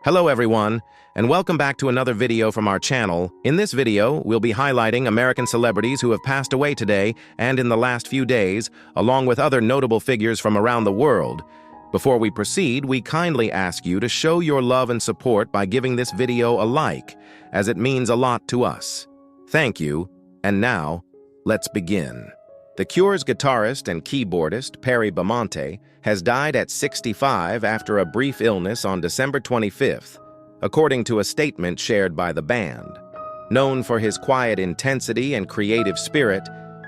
Hello everyone, and welcome back to another video from our channel. In this video, we'll be highlighting American celebrities who have passed away today and in the last few days, along with other notable figures from around the world. Before we proceed, we kindly ask you to show your love and support by giving this video a like, as it means a lot to us. Thank you, and now, let's begin. The Cure's guitarist and keyboardist, Bamonte, has died at 65 after a brief illness on December 25th, according to a statement shared by the band. Known for his quiet intensity and creative spirit,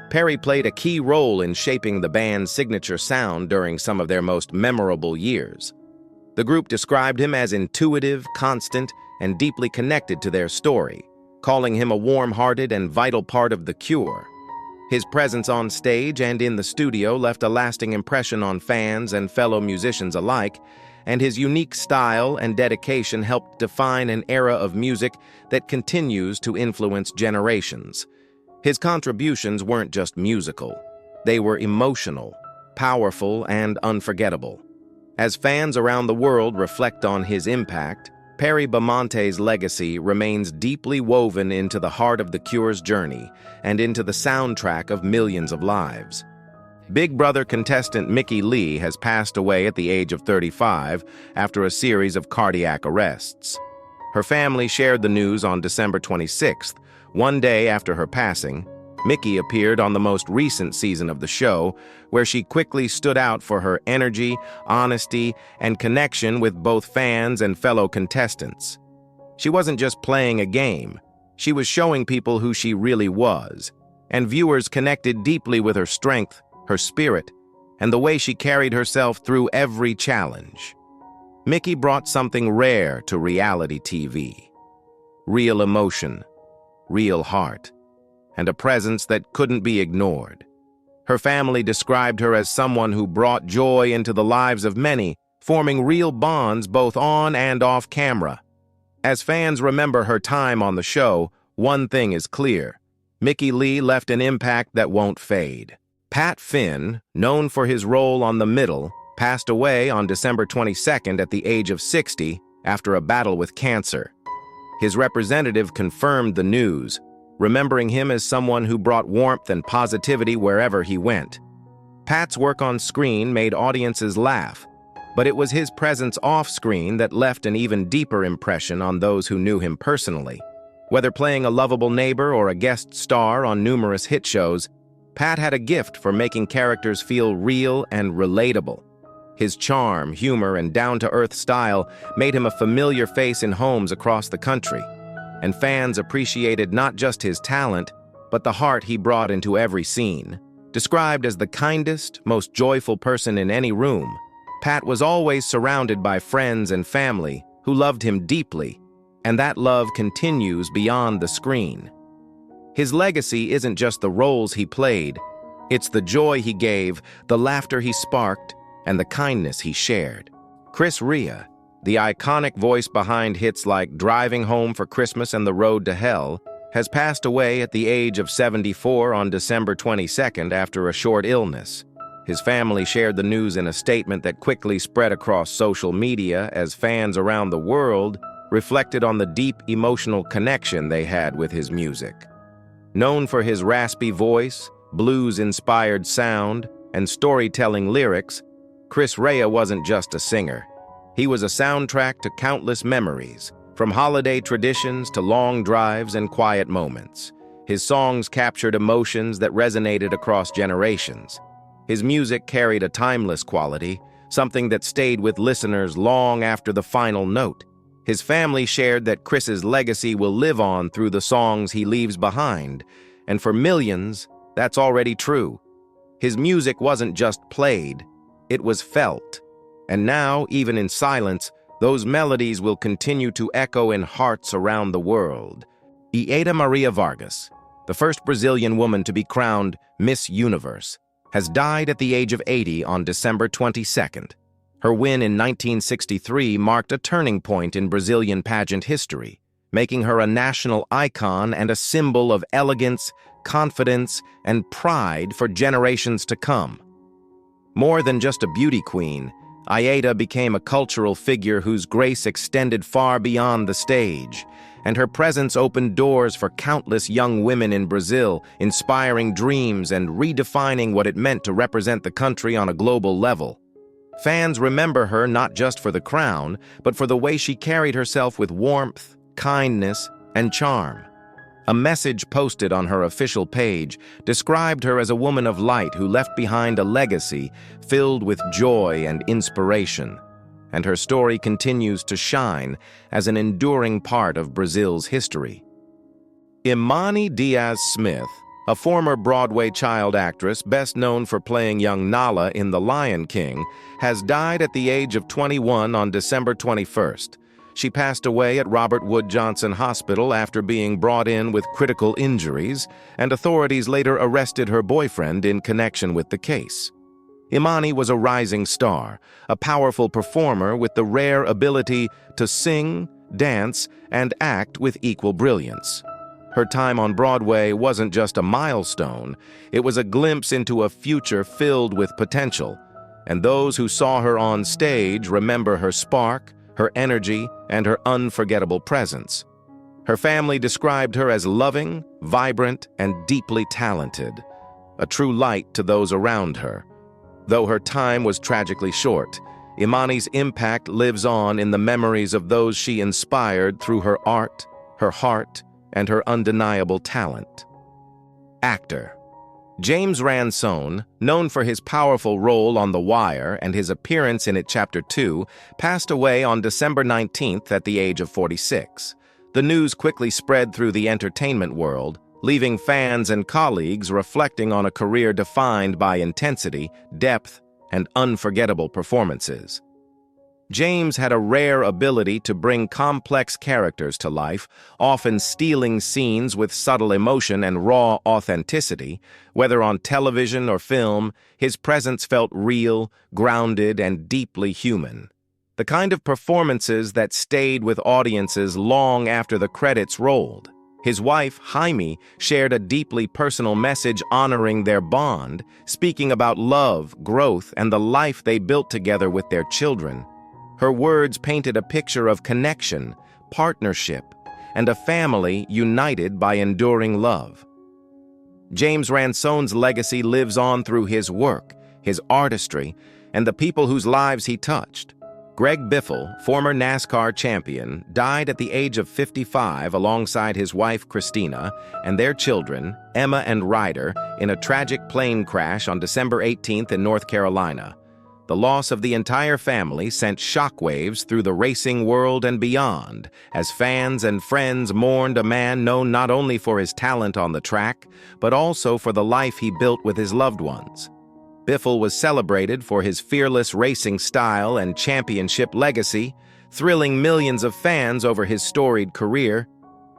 Perry played a key role in shaping the band's signature sound during some of their most memorable years. The group described him as intuitive, constant, and deeply connected to their story, calling him a warm-hearted and vital part of The Cure. His presence on stage and in the studio left a lasting impression on fans and fellow musicians alike, and his unique style and dedication helped define an era of music that continues to influence generations. His contributions weren't just musical. They were emotional, powerful, and unforgettable. As fans around the world reflect on his impact, Bamonte's legacy remains deeply woven into the heart of The Cure's journey and into the soundtrack of millions of lives. Big Brother contestant Mickey Lee has passed away at the age of 35 after a series of cardiac arrests. Her family shared the news on December 26th, one day after her passing. Mickey appeared on the most recent season of the show, where she quickly stood out for her energy, honesty, and connection with both fans and fellow contestants. She wasn't just playing a game, she was showing people who she really was, and viewers connected deeply with her strength, her spirit, and the way she carried herself through every challenge. Mickey brought something rare to reality TV: real emotion, real heart, and a presence that couldn't be ignored. Her family described her as someone who brought joy into the lives of many, forming real bonds both on and off camera. As fans remember her time on the show, one thing is clear: Mickey Lee left an impact that won't fade. Pat Finn, known for his role on The Middle, passed away on December 22nd at the age of 60 after a battle with cancer. His representative confirmed the news, remembering him as someone who brought warmth and positivity wherever he went. Pat's work on screen made audiences laugh, but it was his presence off-screen that left an even deeper impression on those who knew him personally. Whether playing a lovable neighbor or a guest star on numerous hit shows, Pat had a gift for making characters feel real and relatable. His charm, humor, and down-to-earth style made him a familiar face in homes across the country, and fans appreciated not just his talent, but the heart he brought into every scene. Described as the kindest, most joyful person in any room, Pat was always surrounded by friends and family who loved him deeply, and that love continues beyond the screen. His legacy isn't just the roles he played, it's the joy he gave, the laughter he sparked, and the kindness he shared. Chris Rea, the iconic voice behind hits like Driving Home for Christmas and The Road to Hell, has passed away at the age of 74 on December 22nd after a short illness. His family shared the news in a statement that quickly spread across social media as fans around the world reflected on the deep emotional connection they had with his music. Known for his raspy voice, blues-inspired sound, and storytelling lyrics, Chris Rea wasn't just a singer. He was a soundtrack to countless memories, from holiday traditions to long drives and quiet moments. His songs captured emotions that resonated across generations. His music carried a timeless quality, something that stayed with listeners long after the final note. His family shared that Chris's legacy will live on through the songs he leaves behind, and for millions, that's already true. His music wasn't just played, it was felt. And now, even in silence, those melodies will continue to echo in hearts around the world. Ieda Maria Vargas, the first Brazilian woman to be crowned Miss Universe, has died at the age of 80 on December 22nd. Her win in 1963 marked a turning point in Brazilian pageant history, making her a national icon and a symbol of elegance, confidence, and pride for generations to come. More than just a beauty queen, Aida became a cultural figure whose grace extended far beyond the stage, and her presence opened doors for countless young women in Brazil, inspiring dreams and redefining what it meant to represent the country on a global level. Fans remember her not just for the crown, but for the way she carried herself with warmth, kindness, and charm. A message posted on her official page described her as a woman of light who left behind a legacy filled with joy and inspiration, and her story continues to shine as an enduring part of Brazil's history. Imani Diaz-Smith, a former Broadway child actress best known for playing young Nala in The Lion King, has died at the age of 21 on December 21st. She passed away at Robert Wood Johnson Hospital after being brought in with critical injuries, and authorities later arrested her boyfriend in connection with the case. Imani was a rising star, a powerful performer with the rare ability to sing, dance, and act with equal brilliance. Her time on Broadway wasn't just a milestone, it was a glimpse into a future filled with potential, and those who saw her on stage remember her spark, her energy, and her unforgettable presence. Her family described her as loving, vibrant, and deeply talented, a true light to those around her. Though her time was tragically short, Imani's impact lives on in the memories of those she inspired through her art, her heart, and her undeniable talent. Actor James Ransone, known for his powerful role on The Wire and his appearance in it Chapter 2, passed away on December 19th at the age of 46. The news quickly spread through the entertainment world, leaving fans and colleagues reflecting on a career defined by intensity, depth, and unforgettable performances. James had a rare ability to bring complex characters to life, often stealing scenes with subtle emotion and raw authenticity. Whether on television or film, his presence felt real, grounded, and deeply human. The kind of performances that stayed with audiences long after the credits rolled. His wife, Jaime, shared a deeply personal message honoring their bond, speaking about love, growth, and the life they built together with their children. Her words painted a picture of connection, partnership, and a family united by enduring love. James Ransone's legacy lives on through his work, his artistry, and the people whose lives he touched. Greg Biffle, former NASCAR champion, died at the age of 55 alongside his wife Christina and their children, Emma and Ryder, in a tragic plane crash on December 18th in North Carolina. The loss of the entire family sent shockwaves through the racing world and beyond, as fans and friends mourned a man known not only for his talent on the track, but also for the life he built with his loved ones. Biffle was celebrated for his fearless racing style and championship legacy, thrilling millions of fans over his storied career.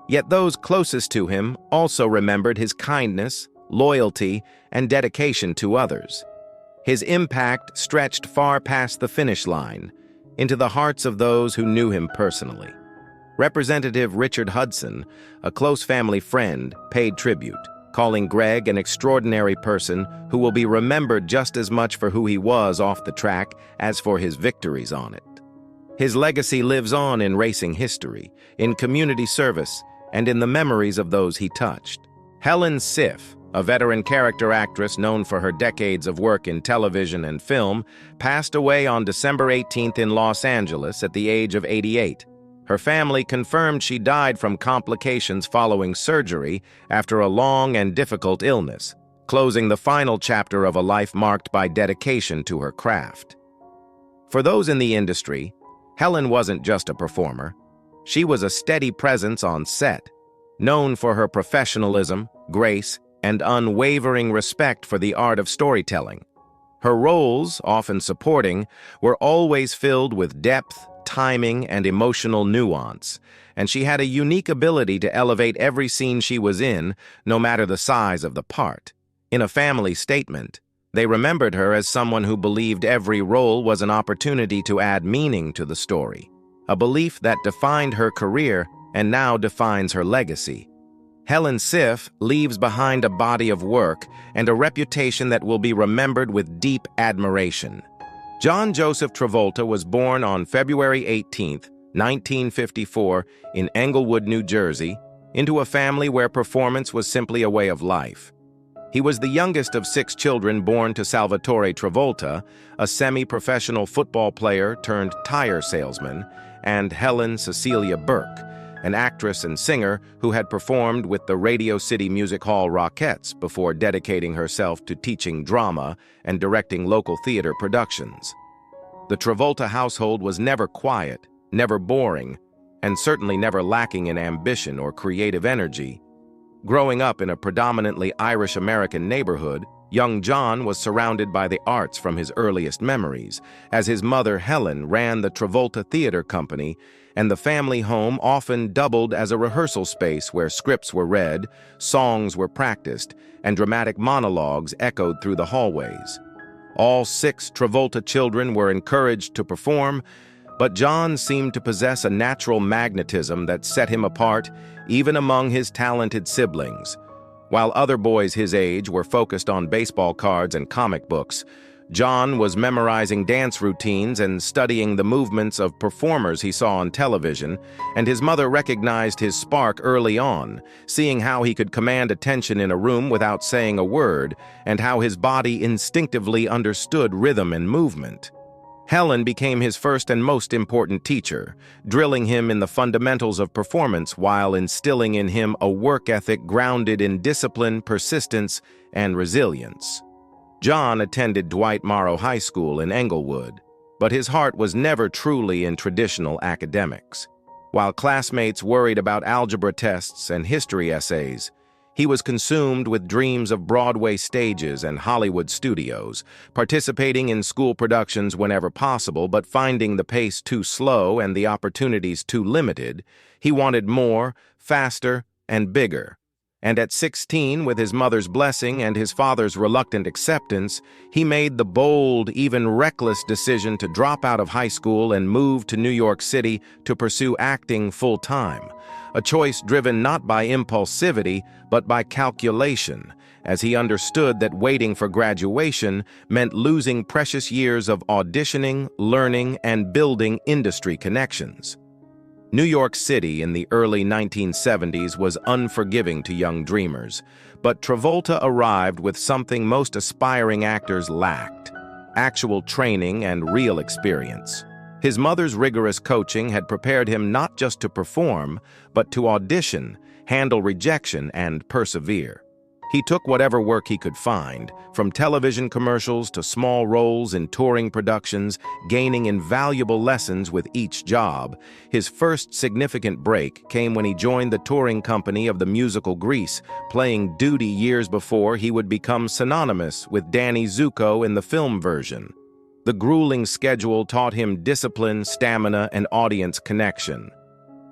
Yet those closest to him also remembered his kindness, loyalty, and dedication to others. His impact stretched far past the finish line, into the hearts of those who knew him personally. Representative Richard Hudson, a close family friend, paid tribute, calling Greg an extraordinary person who will be remembered just as much for who he was off the track as for his victories on it. His legacy lives on in racing history, in community service, and in the memories of those he touched. Helen Sif, a veteran character actress known for her decades of work in television and film, passed away on December 18th in Los Angeles at the age of 88. Her family confirmed she died from complications following surgery after a long and difficult illness, closing the final chapter of a life marked by dedication to her craft. For those in the industry, Helen wasn't just a performer. She was a steady presence on set, known for her professionalism, grace, and unwavering respect for the art of storytelling. Her roles, often supporting, were always filled with depth, timing, and emotional nuance, and she had a unique ability to elevate every scene she was in, no matter the size of the part. In a family statement, they remembered her as someone who believed every role was an opportunity to add meaning to the story, a belief that defined her career and now defines her legacy. Helen Sif leaves behind a body of work and a reputation that will be remembered with deep admiration. John Joseph Travolta was born on February 18, 1954, in Englewood, New Jersey, into a family where performance was simply a way of life. He was the youngest of 6 children born to Salvatore Travolta, a semi-professional football player turned tire salesman, and Helen Cecilia Burke, an actress and singer who had performed with the Radio City Music Hall Rockettes before dedicating herself to teaching drama and directing local theater productions. The Travolta household was never quiet, never boring, and certainly never lacking in ambition or creative energy. Growing up in a predominantly Irish-American neighborhood, young John was surrounded by the arts from his earliest memories, as his mother Helen ran the Travolta Theater Company, and the family home often doubled as a rehearsal space where scripts were read, songs were practiced, and dramatic monologues echoed through the hallways. All 6 Travolta children were encouraged to perform, but John seemed to possess a natural magnetism that set him apart even among his talented siblings. While other boys his age were focused on baseball cards and comic books, John was memorizing dance routines and studying the movements of performers he saw on television, and his mother recognized his spark early on, seeing how he could command attention in a room without saying a word, and how his body instinctively understood rhythm and movement. Helen became his first and most important teacher, drilling him in the fundamentals of performance while instilling in him a work ethic grounded in discipline, persistence, and resilience. John attended Dwight Morrow High School in Englewood, but his heart was never truly in traditional academics. While classmates worried about algebra tests and history essays, he was consumed with dreams of Broadway stages and Hollywood studios, participating in school productions whenever possible, but finding the pace too slow and the opportunities too limited. He wanted more, faster, and bigger. And at 16, with his mother's blessing and his father's reluctant acceptance, he made the bold, even reckless decision to drop out of high school and move to New York City to pursue acting full-time, a choice driven not by impulsivity, but by calculation, as he understood that waiting for graduation meant losing precious years of auditioning, learning, and building industry connections. New York City in the early 1970s was unforgiving to young dreamers, but Travolta arrived with something most aspiring actors lacked: actual training and real experience. His mother's rigorous coaching had prepared him not just to perform, but to audition, handle rejection, and persevere. He took whatever work he could find, from television commercials to small roles in touring productions, gaining invaluable lessons with each job. His first significant break came when he joined the touring company of the musical Grease, playing Duty years before he would become synonymous with Danny Zuko in the film version. The grueling schedule taught him discipline, stamina, and audience connection.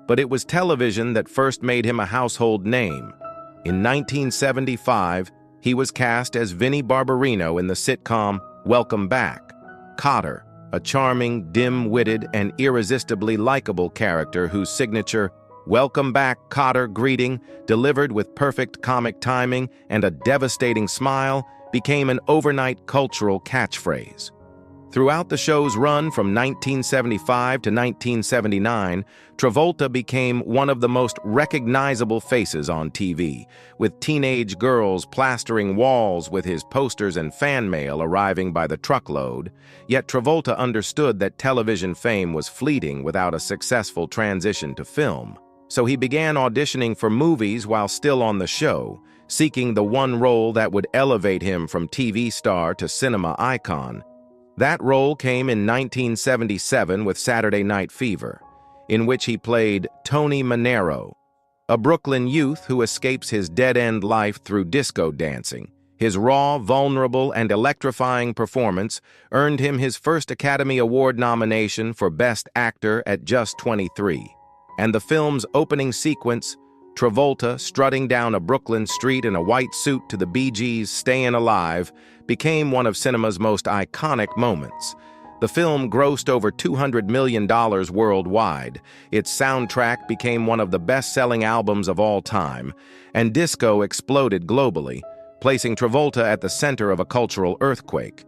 But it was television that first made him a household name. In 1975, he was cast as Vinnie Barbarino in the sitcom Welcome Back. Cotter, a charming, dim-witted, and irresistibly likable character whose signature "Welcome Back, Cotter" greeting, delivered with perfect comic timing and a devastating smile, became an overnight cultural catchphrase. Throughout the show's run from 1975 to 1979, Travolta became one of the most recognizable faces on TV, with teenage girls plastering walls with his posters and fan mail arriving by the truckload. Yet Travolta understood that television fame was fleeting without a successful transition to film. So he began auditioning for movies while still on the show, seeking the one role that would elevate him from TV star to cinema icon. That role came in 1977 with Saturday Night Fever, in which he played Tony Manero, a Brooklyn youth who escapes his dead-end life through disco dancing. His raw, vulnerable, and electrifying performance earned him his first Academy Award nomination for Best Actor at just 23. And the film's opening sequence, Travolta strutting down a Brooklyn street in a white suit to the Bee Gees' "Stayin' Alive," became one of cinema's most iconic moments. The film grossed over $200 million worldwide. Its soundtrack became one of the best-selling albums of all time, and disco exploded globally, placing Travolta at the center of a cultural earthquake.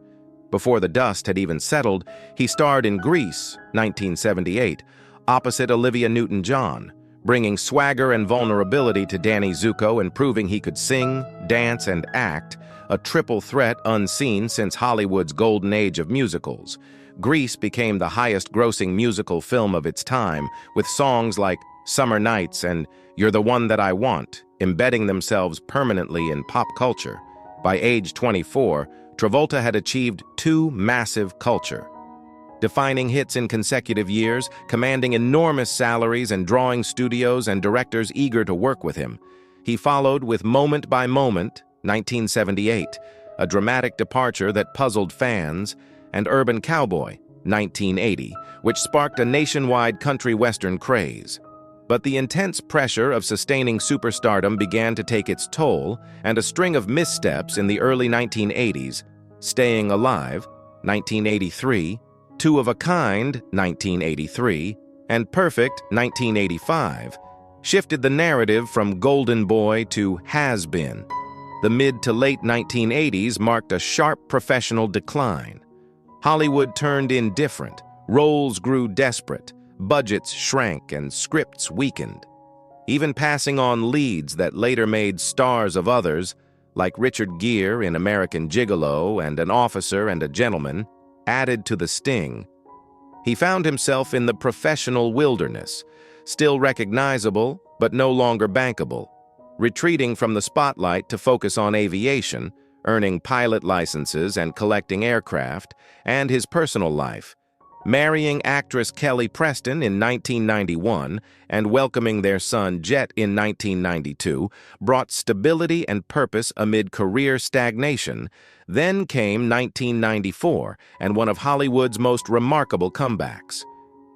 Before the dust had even settled, he starred in Grease, 1978, opposite Olivia Newton-John, bringing swagger and vulnerability to Danny Zuko and proving he could sing, dance, and act, a triple threat unseen since Hollywood's golden age of musicals. Grease became the highest-grossing musical film of its time, with songs like Summer Nights and You're the One That I Want, embedding themselves permanently in pop culture. By age 24, Travolta had achieved two massive culture-defining hits in consecutive years, commanding enormous salaries and drawing studios and directors eager to work with him. He followed with Moment by Moment, 1978, a dramatic departure that puzzled fans, and Urban Cowboy, 1980, which sparked a nationwide country western craze. But the intense pressure of sustaining superstardom began to take its toll, and a string of missteps in the early 1980s, Staying Alive, 1983, Two of a Kind, 1983, and Perfect, 1985, shifted the narrative from Golden Boy to Has-Been. The mid to late 1980s marked a sharp professional decline. Hollywood turned indifferent, roles grew desperate, budgets shrank, and scripts weakened. Even passing on leads that later made stars of others, like Richard Gere in American Gigolo and An Officer and a Gentleman, added to the sting. He found himself in the professional wilderness, still recognizable but no longer bankable, retreating from the spotlight to focus on aviation, earning pilot licenses and collecting aircraft, and his personal life, marrying actress Kelly Preston in 1991 and welcoming their son Jet in 1992, brought stability and purpose amid career stagnation. Then came 1994 and one of Hollywood's most remarkable comebacks.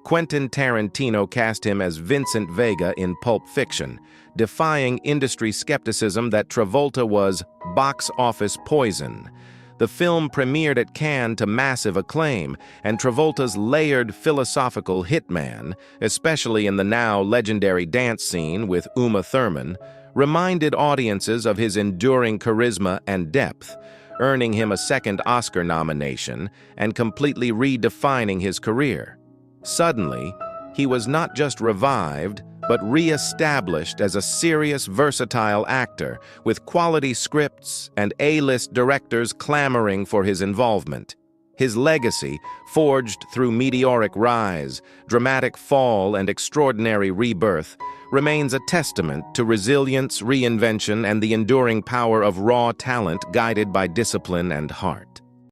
Quentin Tarantino cast him as Vincent Vega in Pulp Fiction, defying industry skepticism that Travolta was box office poison. The film premiered at Cannes to massive acclaim, and Travolta's layered philosophical hitman, especially in the now legendary dance scene with Uma Thurman, reminded audiences of his enduring charisma and depth, earning him a second Oscar nomination and completely redefining his career. Suddenly, he was not just revived, but re-established as a serious, versatile actor, with quality scripts and A-list directors clamoring for his involvement. His legacy, forged through meteoric rise, dramatic fall, and extraordinary rebirth, remains a testament to resilience, reinvention, and the enduring power of raw talent guided by discipline and heart.